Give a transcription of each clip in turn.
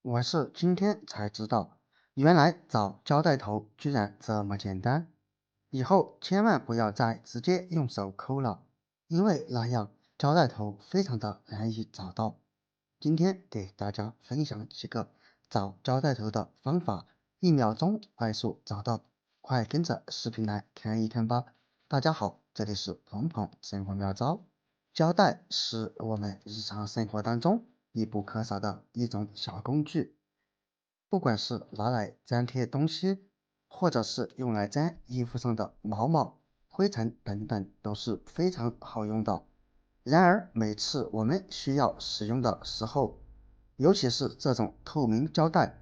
我是今天才知道，原来找胶带头居然这么简单。以后千万不要再直接用手抠了，因为那样胶带头非常的难以找到。今天给大家分享几个找胶带头的方法，1秒钟快速找到，快跟着视频来看一看吧。大家好，这里是鹏鹏生活妙招。胶带是我们日常生活当中必不可少的一种小工具，不管是拿来粘贴东西，或者是用来粘衣服上的毛毛、灰尘等等，都是非常好用的。然而，每次我们需要使用的时候，尤其是这种透明胶带，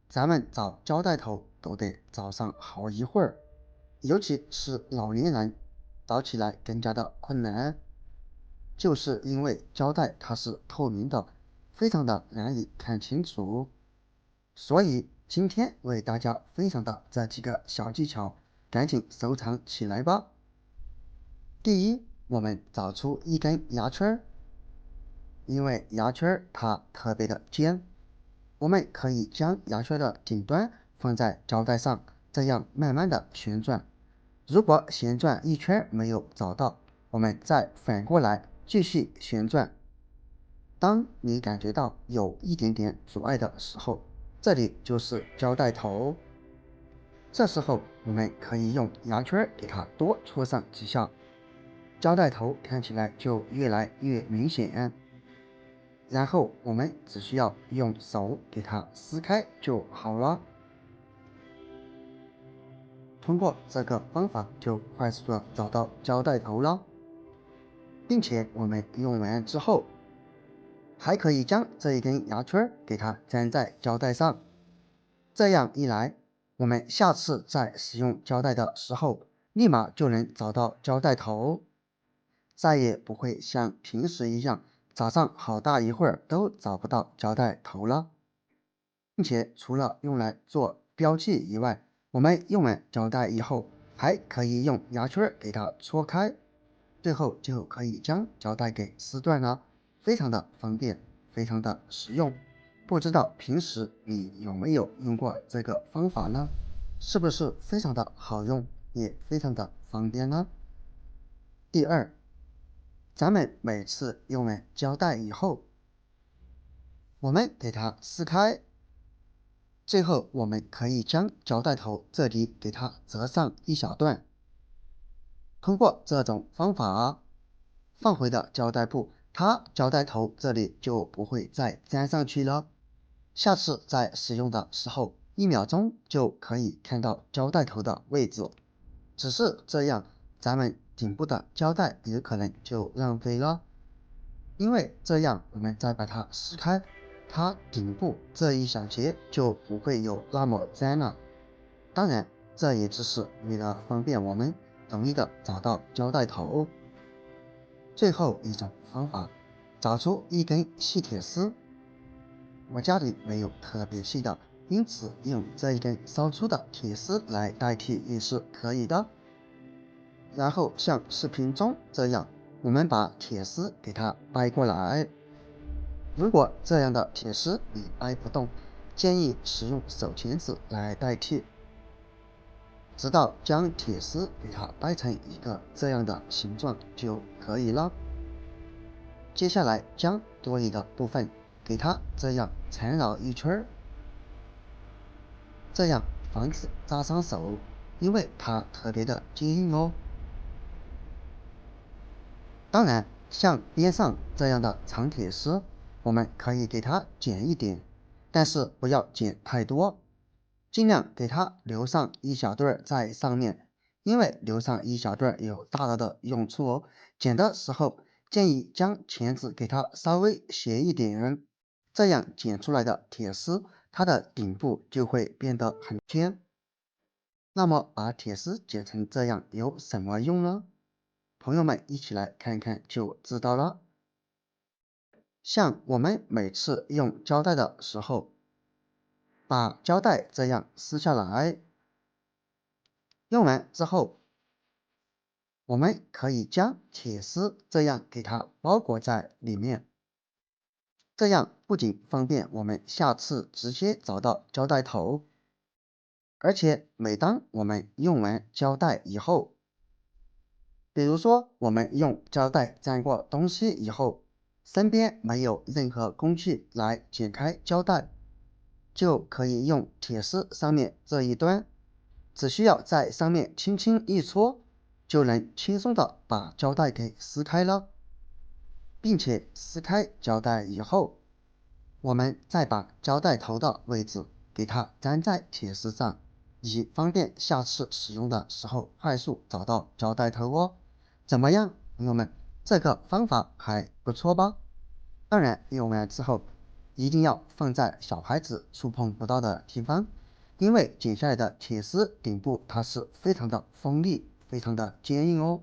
咱们找胶带头都得找上好一会儿，尤其是老年人，找起来更加的困难。就是因为胶带它是透明的，非常的难以看清楚，所以今天为大家分享的这几个小技巧，赶紧收藏起来吧。第一，我们找出一根牙签，因为牙签它特别的尖，我们可以将牙签的顶端放在胶带上，这样慢慢的旋转。如果旋转一圈没有找到，我们再反过来继续旋转。当你感觉到有一点点阻碍的时候，这里就是胶带头。这时候我们可以用牙签给它多戳上几下，胶带头看起来就越来越明显。然后我们只需要用手给它撕开就好了。通过这个方法就快速的找到胶带头了，并且我们用完之后，还可以将这一根牙签给它粘在胶带上。这样一来，我们下次在使用胶带的时候，立马就能找到胶带头，再也不会像平时一样找上好大一会儿都找不到胶带头了。并且除了用来做标记以外，我们用完胶带以后，还可以用牙签给它戳开，最后就可以将胶带给撕断了，非常的方便，非常的实用。不知道平时你有没有用过这个方法呢？是不是非常的好用，也非常的方便呢？第二，咱们每次用完胶带以后，我们给它撕开，最后我们可以将胶带头这里给它折上一小段。通过这种方法，放回的胶带布，它胶带头这里就不会再粘上去了。下次在使用的时候，1秒钟就可以看到胶带头的位置。只是这样，咱们顶部的胶带有可能就浪费了，因为这样我们再把它撕开，它顶部这一小节就不会有那么粘了。当然，这也只是为了方便我们容易的找到胶带头。最后一种方法，找出一根细铁丝。我家里没有特别细的，因此用这一根稍粗的铁丝来代替也是可以的。然后像视频中这样，我们把铁丝给它掰过来。如果这样的铁丝你掰不动，建议使用手钳子来代替，直到将铁丝给它掰成一个这样的形状就可以了。接下来将多余的部分给它这样缠绕一圈，这样防止扎伤手，因为它特别的坚硬哦。当然，像边上这样的长铁丝，我们可以给它剪一点，但是不要剪太多，尽量给它留上一小段在上面，因为留上一小段有大大的用处哦。剪的时候建议将钳子给它稍微斜一点，这样剪出来的铁丝，它的顶部就会变得很尖。那么把铁丝剪成这样有什么用呢？朋友们一起来看看就知道了。像我们每次用胶带的时候，把胶带这样撕下来，用完之后，我们可以将铁丝这样给它包裹在里面。这样不仅方便我们下次直接找到胶带头，而且每当我们用完胶带以后，比如说我们用胶带粘过东西以后，身边没有任何工具来解开胶带，就可以用铁丝上面这一端，只需要在上面轻轻一戳，就能轻松的把胶带给撕开了，并且撕开胶带以后，我们再把胶带头的位置给它粘在铁丝上，以方便下次使用的时候快速找到胶带头哦。怎么样，朋友们，这个方法还不错吧？当然，用完之后一定要放在小孩子触碰不到的地方，因为剪下来的铁丝顶部它是非常的锋利，非常的坚硬哦。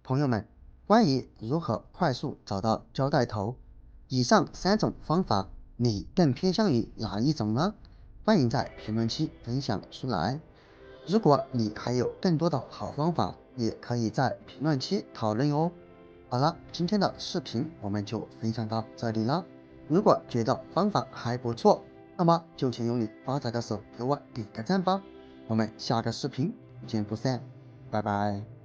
朋友们，关于如何快速找到胶带头，以上3种方法，你更偏向于哪一种呢？欢迎在评论区分享出来。如果你还有更多的好方法，也可以在评论区讨论哦。好了，今天的视频我们就分享到这里了。如果觉得方法还不错，那么就请用你发财的手给我点个赞吧。我们下个视频不见不散，拜拜。